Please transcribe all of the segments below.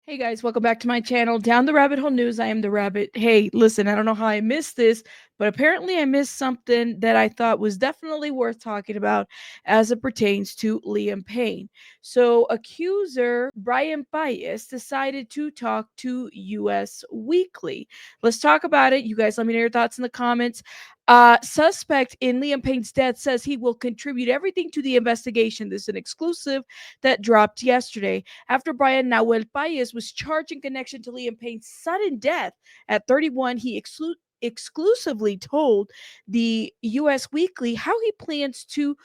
Hey guys, welcome back to my channel, Down the Rabbit Hole News. I am the Rabbit. Hey, listen, I don't know how I missed this, but apparently I missed something that I thought was definitely worth talking about as it pertains to Liam Payne. So, accuser Brian Baez decided to talk to US Weekly. Let's talk about it. You guys let me know your thoughts in the comments. Suspect in Liam Payne's death says he will contribute everything to the investigation. This is an exclusive that dropped yesterday after Brian Nahuel Paez was charged in connection to Liam Payne's sudden death at 31. He exclusively told the U.S. Weekly how he plans to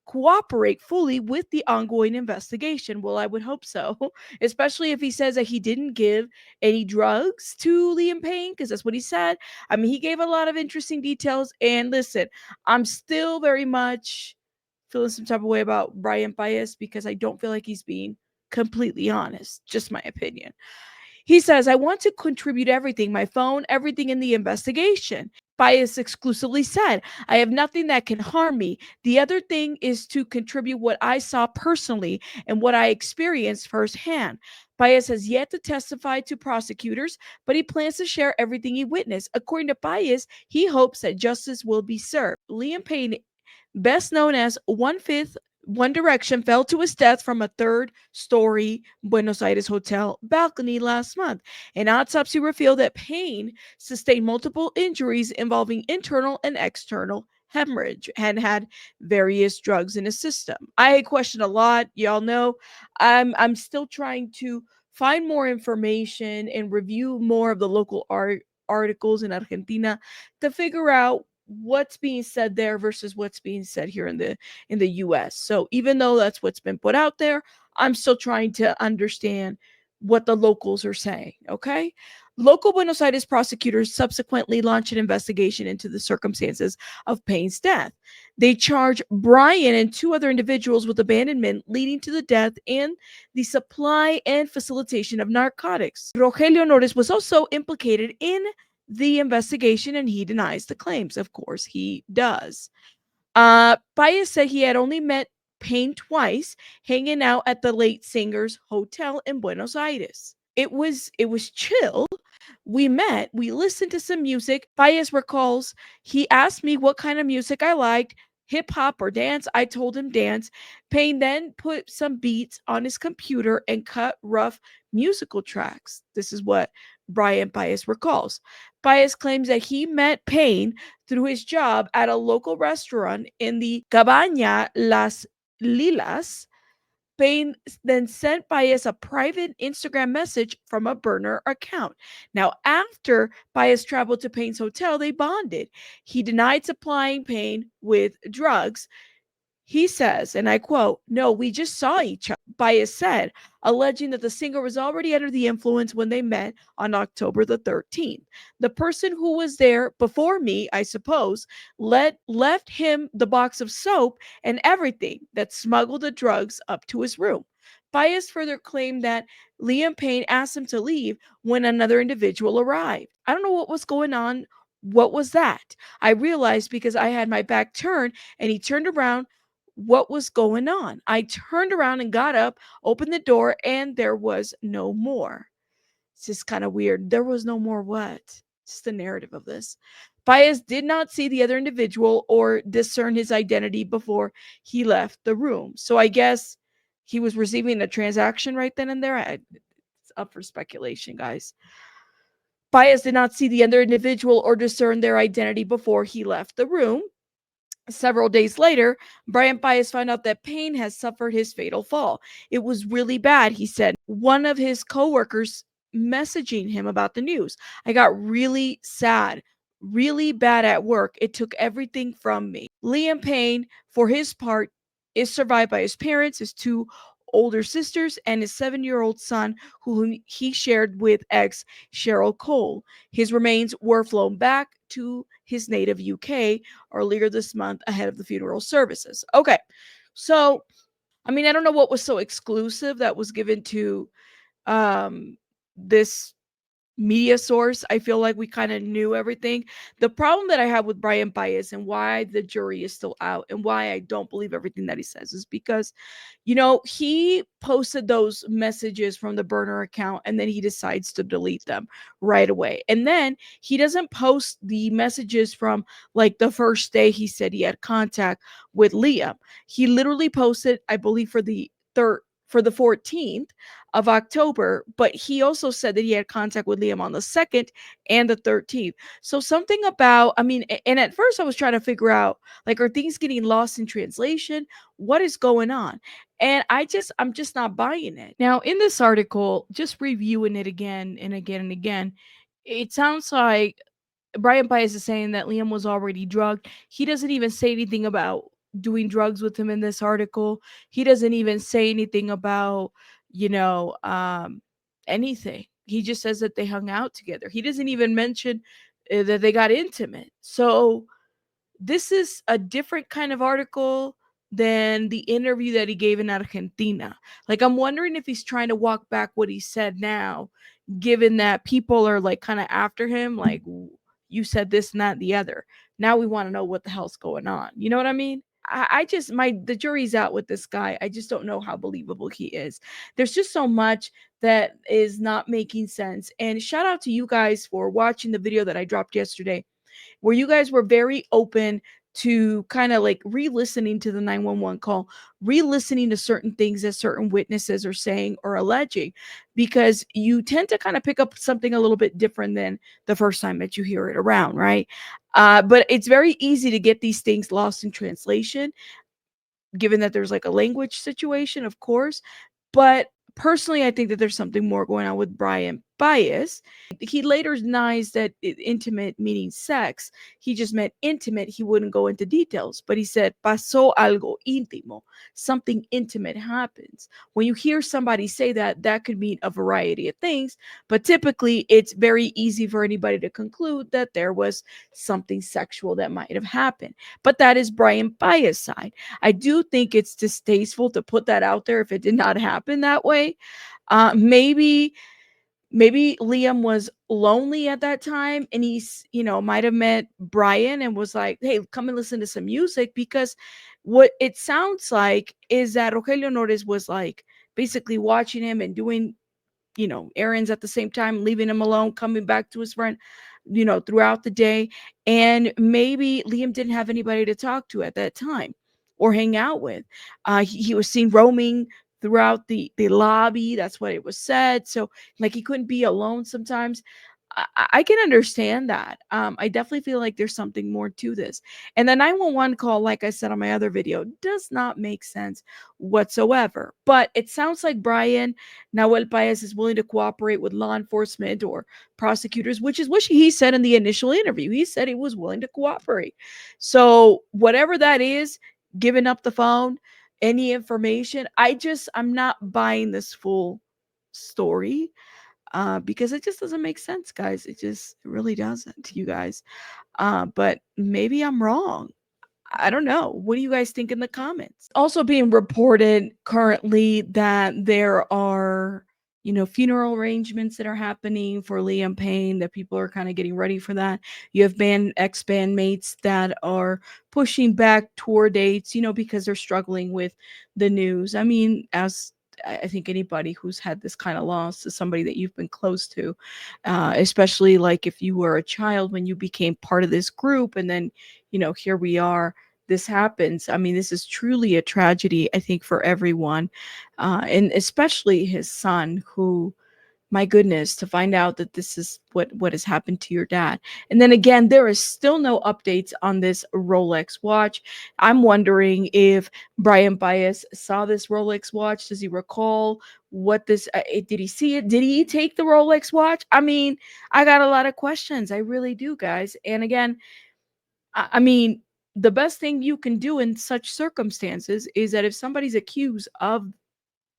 cooperate fully with the ongoing investigation. Well, I would hope so, especially if he says that he didn't give any drugs to Liam Payne, because that's what he said. I mean, he gave a lot of interesting details. And listen, I'm still very much feeling some type of way about Brian Baez because I don't feel like he's being completely honest. Just my opinion. He says, I want to contribute everything, my phone, everything in the investigation. Baez exclusively said, I have nothing that can harm me. The other thing is to contribute what I saw personally and what I experienced firsthand. Baez has yet to testify to prosecutors, but he plans to share everything he witnessed. According to Baez, he hopes that justice will be served. Liam Payne, best known as One Fifth One Direction, fell to his death from a third-story Buenos Aires hotel balcony last month. An autopsy revealed that Payne sustained multiple injuries involving internal and external hemorrhage and had various drugs in his system. I question a lot, y'all know. I'm still trying to find more information and review more of the local articles in Argentina to figure out what's being said there versus what's being said here in the US. So even though that's what's been put out there, I'm still trying to understand what the locals are saying, okay? Local Buenos Aires prosecutors subsequently launched an investigation into the circumstances of Payne's death. They charge Brian and two other individuals with abandonment leading to the death and the supply and facilitation of narcotics. Rogelio Norris was also implicated in the investigation and he denies the claims. Of course, he does. Baez said he had only met Payne twice, hanging out at the late singer's hotel in Buenos Aires. It was chill. We met, we listened to some music. Baez recalls he asked me what kind of music I liked, hip hop or dance. I told him dance. Payne then put some beats on his computer and cut rough musical tracks. This is what Brian Baez recalls. Baez claims that he met Payne through his job at a local restaurant in the Cabaña Las Lilas. Payne then sent Baez a private Instagram message from a burner account. Now, after Baez traveled to Payne's hotel, they bonded. He denied supplying Payne with drugs. He says, and I quote, no, we just saw each other, Baez said, alleging that the singer was already under the influence when they met on October the 13th. The person who was there before me, I suppose, left him the box of soap and everything that smuggled the drugs up to his room. Baez further claimed that Liam Payne asked him to leave when another individual arrived. I don't know what was going on. What was that? I realized because I had my back turned and he turned around what was going on. I turned around and got up, opened the door, and there was no more. It's just kind of weird. There was no more what? Just the narrative of this. Baez did not see the other individual or discern his identity before he left the room. So I guess he was receiving a transaction right then and there. It's up for speculation, guys. Baez did not see the other individual or discern their identity before he left the room. Several days later, Brian Baez found out that Payne has suffered his fatal fall. It was really bad, he said. One of his coworkers messaging him about the news. I got really sad, really bad at work. It took everything from me. Liam Payne, for his part, is survived by his parents, his two older sisters, and his 7-year-old son, whom he shared with ex Cheryl Cole. His remains were flown back to his native UK earlier this month ahead of the funeral services. Okay, so I mean, I don't know what was so exclusive that was given to this media source. I feel like we kind of knew everything. The problem that I have with Brian Bias and why the jury is still out and why I don't believe everything that he says is because, he posted those messages from the burner account and then he decides to delete them right away. And then he doesn't post the messages from like the first day he said he had contact with Liam. He literally posted, I believe, for the 14th of October, but he also said that he had contact with Liam on the 2nd and the 13th. So something about, I mean, and at first I was trying to figure out, like, are things getting lost in translation? What is going on? And I'm just not buying it. Now, in this article, just reviewing it again and again and again, it sounds like Brian Bias is saying that Liam was already drugged. He doesn't even say anything about doing drugs with him in this article. He doesn't even say anything about, you know, anything. He just says that they hung out together. He doesn't even mention that they got intimate. So this is a different kind of article than the interview that he gave in Argentina. Like, I'm wondering if he's trying to walk back what he said now, given that people are like kind of after him, like, you said this and that and the other. Now we want to know what the hell's going on. You know what I mean? I just the jury's out with this guy. I just don't know how believable he is. There's just so much that is not making sense. And shout out to you guys for watching the video that I dropped yesterday where you guys were very open to kind of like re-listening to the 911 call, re-listening to certain things that certain witnesses are saying or alleging, because you tend to kind of pick up something a little bit different than the first time that you hear it around, right? But it's very easy to get these things lost in translation, given that there's like a language situation, of course. But personally, I think that there's something more going on with Brian Bias. He later denies that intimate meaning sex. He just meant intimate. He wouldn't go into details, but he said pasó algo íntimo. Something intimate happens. When you hear somebody say that, that could mean a variety of things, but typically it's very easy for anybody to conclude that there was something sexual that might have happened. But that is Brian Bias' side. I do think it's distasteful to put that out there if it did not happen that way. Maybe Liam was lonely at that time and he's, might have met Brian and was like, hey, come and listen to some music, because what it sounds like is that Rogelio Nores was like basically watching him and doing, errands at the same time, leaving him alone, coming back to his friend, throughout the day. And maybe Liam didn't have anybody to talk to at that time or hang out with. He was seen roaming throughout the lobby. That's what it was said. So like he couldn't be alone sometimes. I can understand that. I definitely feel like there's something more to this. And the 911 call, like I said on my other video, does not make sense whatsoever. But it sounds like Brian Nahuel Paez is willing to cooperate with law enforcement or prosecutors, which is what he said in the initial interview. He said he was willing to cooperate. So whatever that is, giving up the phone, any information, I'm not buying this full story, because it just doesn't make sense, guys. It really doesn't, you guys. But maybe I'm wrong. I don't know. What do you guys think in the comments? Also being reported currently that there are, funeral arrangements that are happening for Liam Payne, that people are kind of getting ready for that. You have ex-bandmates that are pushing back tour dates, because they're struggling with the news. I mean, as I think anybody who's had this kind of loss is somebody that you've been close to, especially like if you were a child when you became part of this group, and then, here we are, this happens. I mean, this is truly a tragedy, I think, for everyone, and especially his son, who, my goodness, to find out that this is what has happened to your dad. And then again, there is still no updates on this Rolex watch. I'm wondering if Brian Bias saw this Rolex watch. Does he recall what this did he see it? Did he take the Rolex watch? I mean, I got a lot of questions. I really do, guys. And again, I mean, the best thing you can do in such circumstances is that if somebody's accused of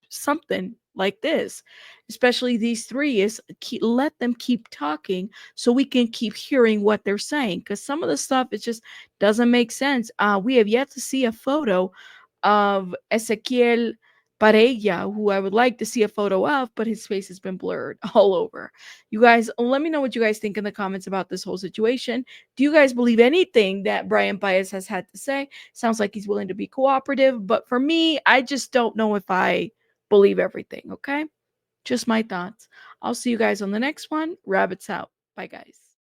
something like this, especially these three, is let them keep talking so we can keep hearing what they're saying, because some of the stuff, it just doesn't make sense. We have yet to see a photo of Ezequiel Pareja, who I would like to see a photo of, but his face has been blurred all over. You guys, let me know what you guys think in the comments about this whole situation. Do you guys believe anything that Brian Baez has had to say? Sounds like he's willing to be cooperative, but for me, I just don't know if I believe everything, okay? Just my thoughts. I'll see you guys on the next one. Rabbits out. Bye, guys.